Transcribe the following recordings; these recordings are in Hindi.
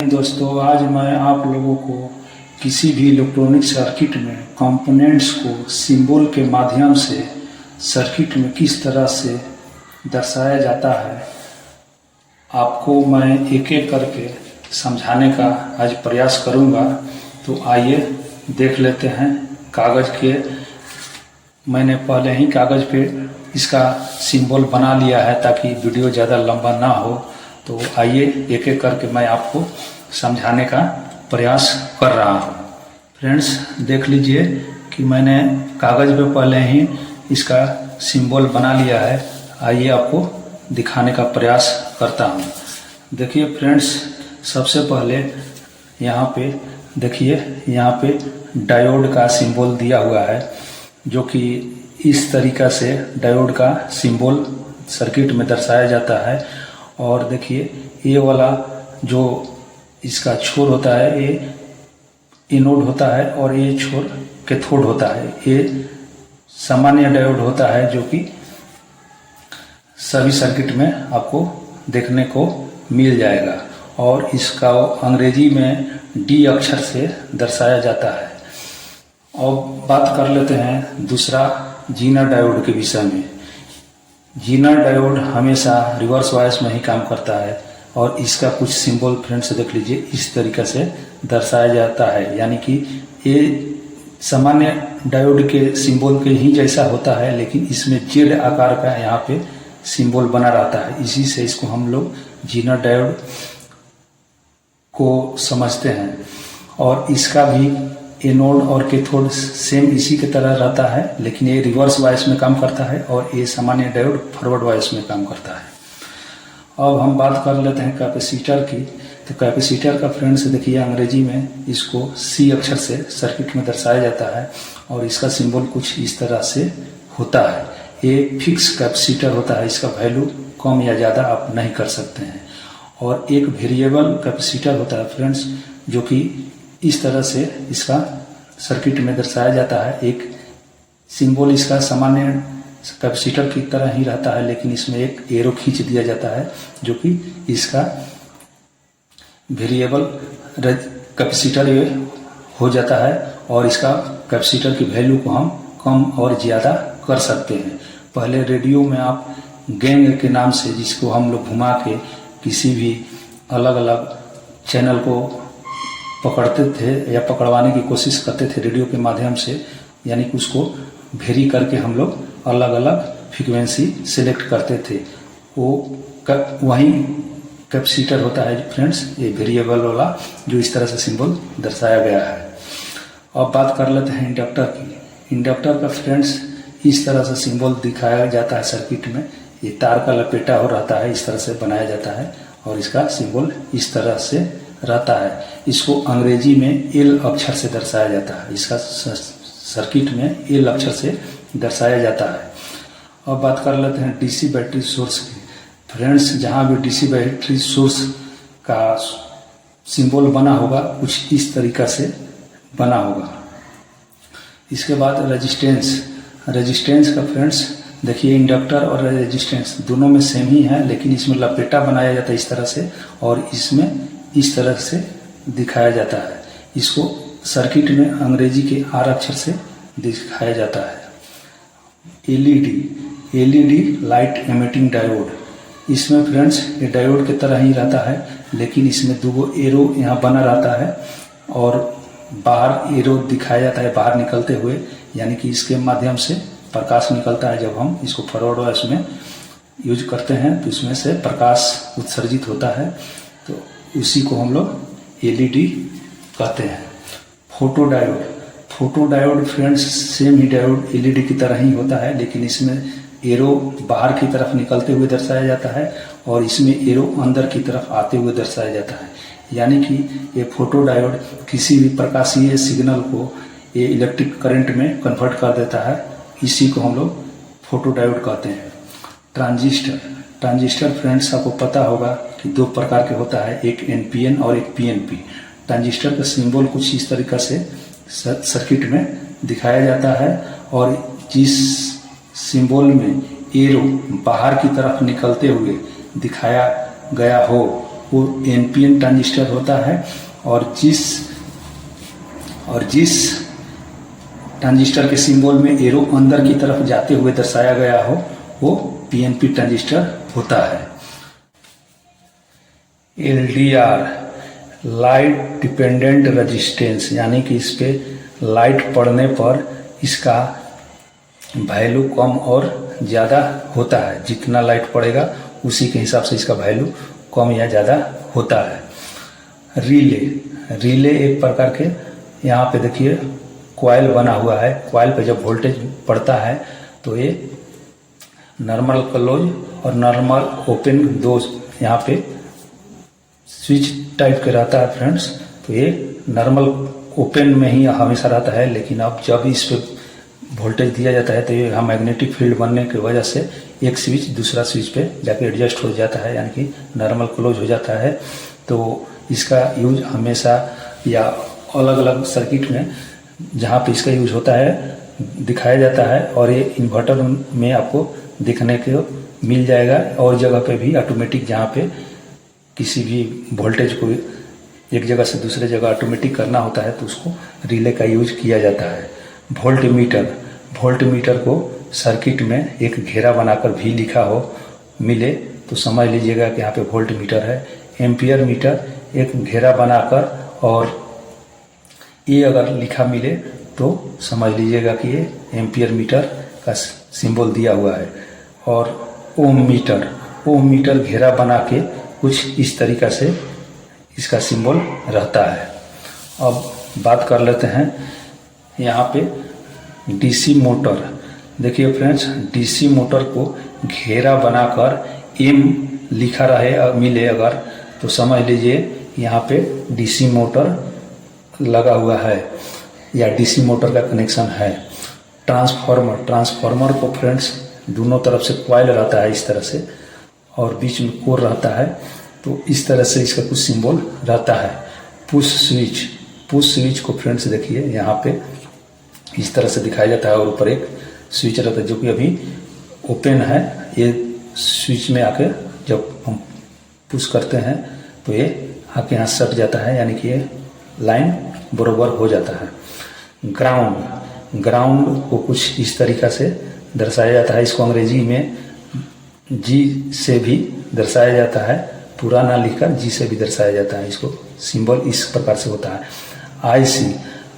दोस्तों, आज मैं आप लोगों को किसी भी इलेक्ट्रॉनिक सर्किट में कंपोनेंट्स को सिंबल के माध्यम से सर्किट में किस तरह से दर्शाया जाता है, आपको मैं एक एक करके समझाने का आज प्रयास करूंगा। तो आइए देख लेते हैं। कागज़ के मैंने पहले ही कागज़ पे इसका सिंबल बना लिया है ताकि वीडियो ज़्यादा लंबा ना हो। तो आइए एक एक करके मैं आपको समझाने का प्रयास कर रहा हूँ। फ्रेंड्स, देख लीजिए कि मैंने कागज़ पे पहले ही इसका सिंबल बना लिया है। आइए आपको दिखाने का प्रयास करता हूँ। देखिए फ्रेंड्स, सबसे पहले यहाँ पे देखिए, यहाँ पे डायोड का सिंबल दिया हुआ है, जो कि इस तरीक़ा से डायोड का सिंबल सर्किट में दर्शाया जाता है। और देखिए, ये वाला जो इसका छोर होता है ये एनोड होता है और ये छोर कैथोड होता है। ये सामान्य डायोड होता है जो कि सभी सर्किट में आपको देखने को मिल जाएगा और इसका अंग्रेजी में डी अक्षर से दर्शाया जाता है। अब बात कर लेते हैं दूसरा जीना डायोड के विषय में। जीना डायोड हमेशा रिवर्स वाइस में ही काम करता है और इसका कुछ सिंबल फ्रेंड्स देख लीजिए, इस तरीक़े से दर्शाया जाता है। यानी कि ये सामान्य डायोड के सिंबल के ही जैसा होता है, लेकिन इसमें जेड आकार का यहाँ पे सिंबल बना रहता है। इसी से इसको हम लोग जीना डायोड को समझते हैं। और इसका भी एनोड और कैथोड सेम इसी की तरह रहता है, लेकिन ये रिवर्स वाइस में काम करता है और ये सामान्य डायोड फॉरवर्ड वाइस में काम करता है। अब हम बात कर लेते हैं कैपेसिटर की। तो कैपेसिटर का फ्रेंड्स देखिए, अंग्रेजी में इसको सी अक्षर से सर्किट में दर्शाया जाता है और इसका सिंबल कुछ इस तरह से होता है। ये फिक्स कैपेसिटर होता है, इसका वैल्यू कम या ज़्यादा आप नहीं कर सकते हैं। और एक वेरिएबल कैपेसिटर होता है फ्रेंड्स, जो कि इस तरह से इसका सर्किट में दर्शाया जाता है। एक सिंबल इसका सामान्य कैपेसिटर की तरह ही रहता है, लेकिन इसमें एक एरो खींच दिया जाता है जो कि इसका वेरिएबल कैपेसिटर हो जाता है और इसका कैपेसिटर की वैल्यू को हम कम और ज़्यादा कर सकते हैं। पहले रेडियो में आप गैंग के नाम से, जिसको हम लोग घुमा के किसी भी अलग अलग चैनल को पकड़ते थे या पकड़वाने की कोशिश करते थे रेडियो के माध्यम से, यानी कि उसको वेरी करके हम लोग अलग अलग फ्रीक्वेंसी सिलेक्ट करते थे। वो वही कैपेसिटर होता है फ्रेंड्स, ये वेरिएबल वाला जो इस तरह से सिंबल दर्शाया गया है। अब बात कर लेते हैं इंडक्टर की। इंडक्टर का फ्रेंड्स इस तरह से सिंबल दिखाया जाता है सर्किट में। ये तार का लपेटा हो रहता है, इस तरह से बनाया जाता है और इसका सिंबल इस तरह से रहता है। इसको अंग्रेजी में एल अक्षर से दर्शाया जाता है। इसका सर्किट में एल अक्षर से दर्शाया जाता है। अब बात कर लेते हैं डीसी बैटरी सोर्स की। फ्रेंड्स, जहाँ भी डीसी बैटरी सोर्स का सिंबल बना होगा कुछ इस तरीक़ा से बना होगा। इसके बाद रेजिस्टेंस का फ्रेंड्स देखिए, इंडक्टर और रेजिस्टेंस दोनों में सेम ही है, लेकिन इसमें लपेटा बनाया जाता है इस तरह से और इसमें इस तरह से दिखाया जाता है। इसको सर्किट में अंग्रेजी के आर अक्षर से दिखाया जाता है। LED light emitting diode. इसमें फ्रेंड्स ये डायोड की तरह ही रहता है, लेकिन इसमें दो एरो यहाँ बना रहता है और बाहर एरो दिखाया जाता है बाहर निकलते हुए, यानी कि इसके माध्यम से प्रकाश निकलता है। जब हम इसको फॉरवर्ड वाइस में यूज करते हैं तो इसमें से प्रकाश उत्सर्जित होता है, तो उसी को हम लोग एलईडी कहते हैं। फोटो डायोड फ्रेंड्स सेम ही डायोड एलईडी की तरह ही होता है, लेकिन इसमें एरो बाहर की तरफ निकलते हुए दर्शाया जाता है और इसमें एरो अंदर की तरफ आते हुए दर्शाया जाता है। यानी कि ये फोटो डायोड किसी भी प्रकाशीय सिग्नल को ये इलेक्ट्रिक करंट में कन्वर्ट कर देता है। इसी को हम लोग फोटो डायोड कहते हैं। ट्रांजिस्टर फ्रेंड्स आपको पता होगा कि दो प्रकार के होता है, एक एनपीएन और एक पीएनपी। ट्रांजिस्टर का सिंबल कुछ इस तरीक़ा से सर्किट में दिखाया जाता है और जिस सिंबल में एरो बाहर की तरफ निकलते हुए दिखाया गया हो वो NPN ट्रांजिस्टर होता है, और जिस ट्रांजिस्टर के सिंबल में एरो अंदर की तरफ जाते हुए दर्शाया गया हो वो PNP ट्रांजिस्टर होता है। LDR लाइट डिपेंडेंट रेजिस्टेंस, यानी कि इस पे लाइट पड़ने पर इसका वैल्यू कम और ज़्यादा होता है। जितना लाइट पड़ेगा उसी के हिसाब से इसका वैल्यू कम या ज़्यादा होता है। रिले एक प्रकार के, यहाँ पे देखिए कॉइल बना हुआ है। कॉइल पे जब वोल्टेज पड़ता है तो ये नॉर्मल क्लोज और नॉर्मल ओपन दो यहाँ पे स्विच टाइप के रहता है फ्रेंड्स। तो ये नॉर्मल ओपन में ही हमेशा रहता है, लेकिन अब जब इस पे वोल्टेज दिया जाता है तो ये यहाँ मैग्नेटिक फील्ड बनने की वजह से एक स्विच दूसरा स्विच पे जाके एडजस्ट हो जाता है, यानी कि नॉर्मल क्लोज हो जाता है। तो इसका यूज हमेशा या अलग अलग सर्किट में जहाँ पे इसका यूज होता है दिखाया जाता है, और ये इन्वर्टर में आपको देखने को मिल जाएगा। और जगह पे भी ऑटोमेटिक, जहाँ पे किसी भी वोल्टेज को एक जगह से दूसरे जगह ऑटोमेटिक करना होता है तो उसको रिले का यूज किया जाता है। वोल्ट मीटर को सर्किट में एक घेरा बनाकर भी लिखा हो मिले तो समझ लीजिएगा कि यहाँ पे वोल्ट मीटर है। एम्पियर मीटर एक घेरा बनाकर और ये अगर लिखा मिले तो समझ लीजिएगा कि ये एम्पियर मीटर का सिंबल दिया हुआ है। और ओम मीटर घेरा बना के कुछ इस तरीक़ा से इसका सिंबल रहता है। अब बात कर लेते हैं यहाँ पे डीसी मोटर। देखिए फ्रेंड्स, डीसी मोटर को घेरा बनाकर एम लिखा रहे मिले अगर तो समझ लीजिए यहाँ पे डीसी मोटर लगा हुआ है या डीसी मोटर का कनेक्शन है। ट्रांसफार्मर को फ्रेंड्स दोनों तरफ से कॉइल रहता है इस तरह से, और बीच में कोर रहता है, तो इस तरह से इसका कुछ सिंबल रहता है। पुश स्विच को फ्रेंड्स देखिए यहाँ पे इस तरह से दिखाया जाता है, और ऊपर एक स्विच रहता है जो कि अभी ओपन है। ये स्विच में आके जब हम पुश करते हैं तो ये आके यहाँ सट जाता है, यानी कि ये लाइन बराबर हो जाता है। ग्राउंड को कुछ इस तरीक़ा से दर्शाया जाता है। इसको अंग्रेजी में जी से भी दर्शाया जाता है, पूरा ना लिखकर जी से भी दर्शाया जाता है। इसको सिंबल इस प्रकार से होता है।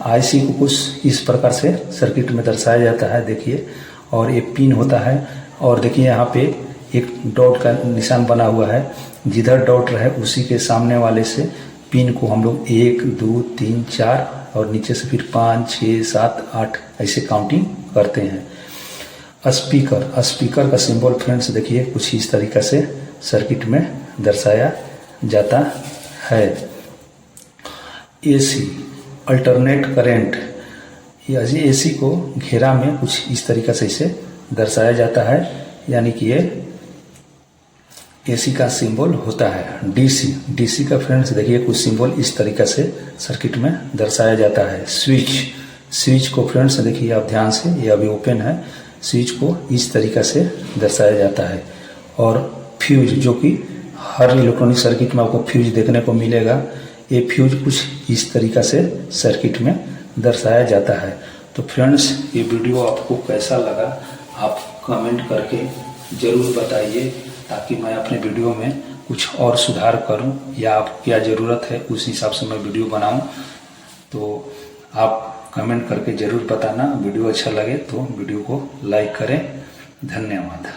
आईसी को कुछ इस प्रकार से सर्किट में दर्शाया जाता है, देखिए। और ये पिन होता है, और देखिए यहाँ पे एक डॉट का निशान बना हुआ है। जिधर डॉट रहे उसी के सामने वाले से पिन को हम लोग 1 2 3 4 और नीचे से फिर 5 6 7 8 ऐसे काउंटिंग करते हैं। स्पीकर का सिंबल फ्रेंड्स देखिए कुछ इस तरीक़ा से सर्किट में दर्शाया जाता है। एसी अल्टरनेट करंट, एसी को घेरा में कुछ इस तरीक़ा से इसे दर्शाया जाता है, यानी कि ये एसी का सिंबल होता है। डीसी का फ्रेंड्स देखिए कुछ सिंबल इस तरीक़ा से सर्किट में दर्शाया जाता है। स्विच को फ्रेंड्स देखिए आप ध्यान से, ये अभी ओपन है, स्विच को इस तरीक़ा से दर्शाया जाता है। और फ्यूज, जो कि हर इलेक्ट्रॉनिक सर्किट में आपको फ्यूज देखने को मिलेगा, ये फ्यूज कुछ इस तरीक़ा से सर्किट में दर्शाया जाता है। तो फ्रेंड्स ये वीडियो आपको कैसा लगा आप कमेंट करके ज़रूर बताइए, ताकि मैं अपने वीडियो में कुछ और सुधार करूं, या आप क्या ज़रूरत है उस हिसाब से मैं वीडियो बनाऊं। तो आप कमेंट करके ज़रूर बताना। वीडियो अच्छा लगे तो वीडियो को लाइक करें। धन्यवाद।